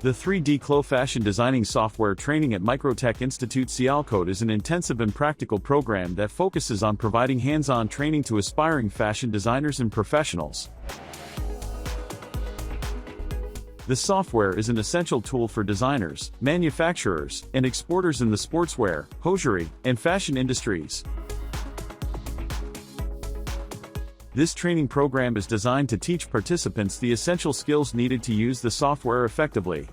The 3D clo fashion designing software training at Microtech Institute Sialkot is an intensive and practical program that focuses on providing hands-on training to aspiring fashion designers and professionals. The software is an essential tool for designers, manufacturers, and exporters in the sportswear, hosiery, and fashion industries. This training program is designed to teach participants the essential skills needed to use the software effectively.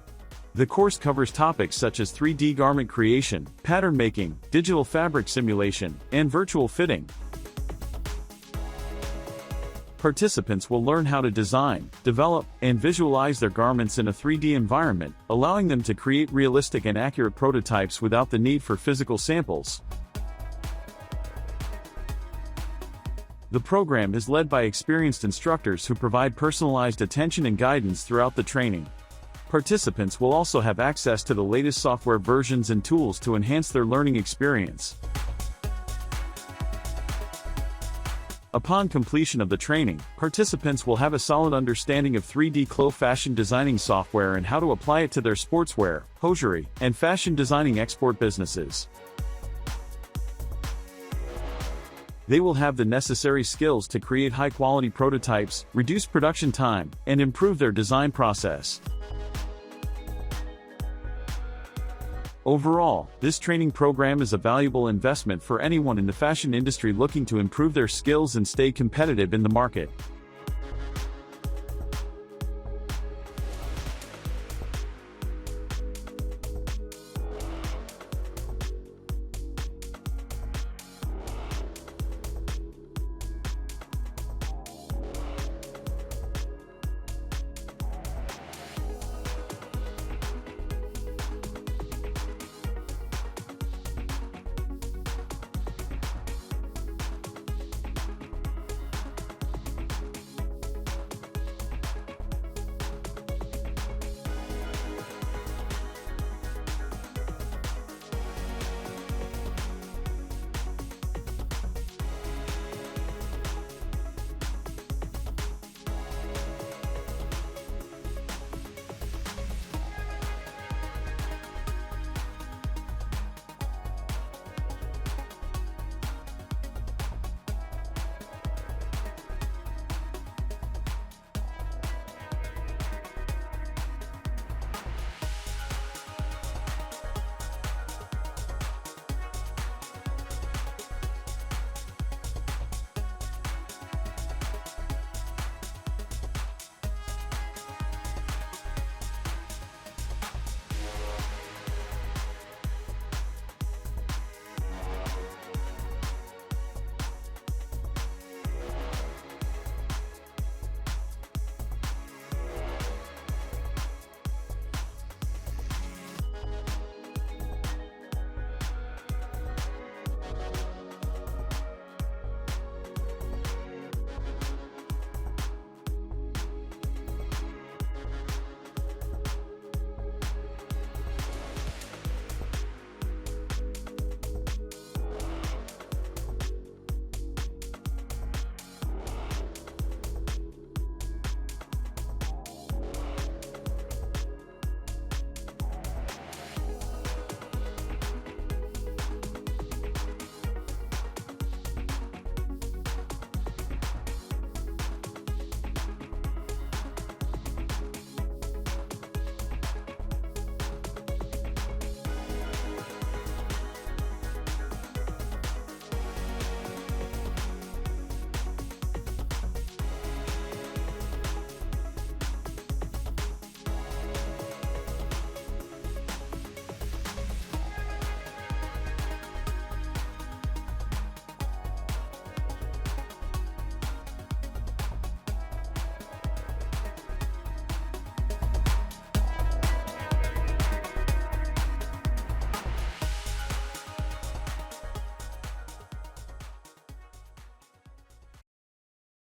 The course covers topics such as 3D garment creation, pattern making, digital fabric simulation, and virtual fitting. Participants will learn how to design, develop, and visualize their garments in a 3D environment, allowing them to create realistic and accurate prototypes without the need for physical samples. The program is led by experienced instructors who provide personalized attention and guidance throughout the training. Participants will also have access to the latest software versions and tools to enhance their learning experience. Upon completion of the training, participants will have a solid understanding of 3D clo fashion designing software and how to apply it to their sportswear, hosiery, and fashion designing export businesses. They will have the necessary skills to create high-quality prototypes, reduce production time, and improve their design process. Overall, this training program is a valuable investment for anyone in the fashion industry looking to improve their skills and stay competitive in the market.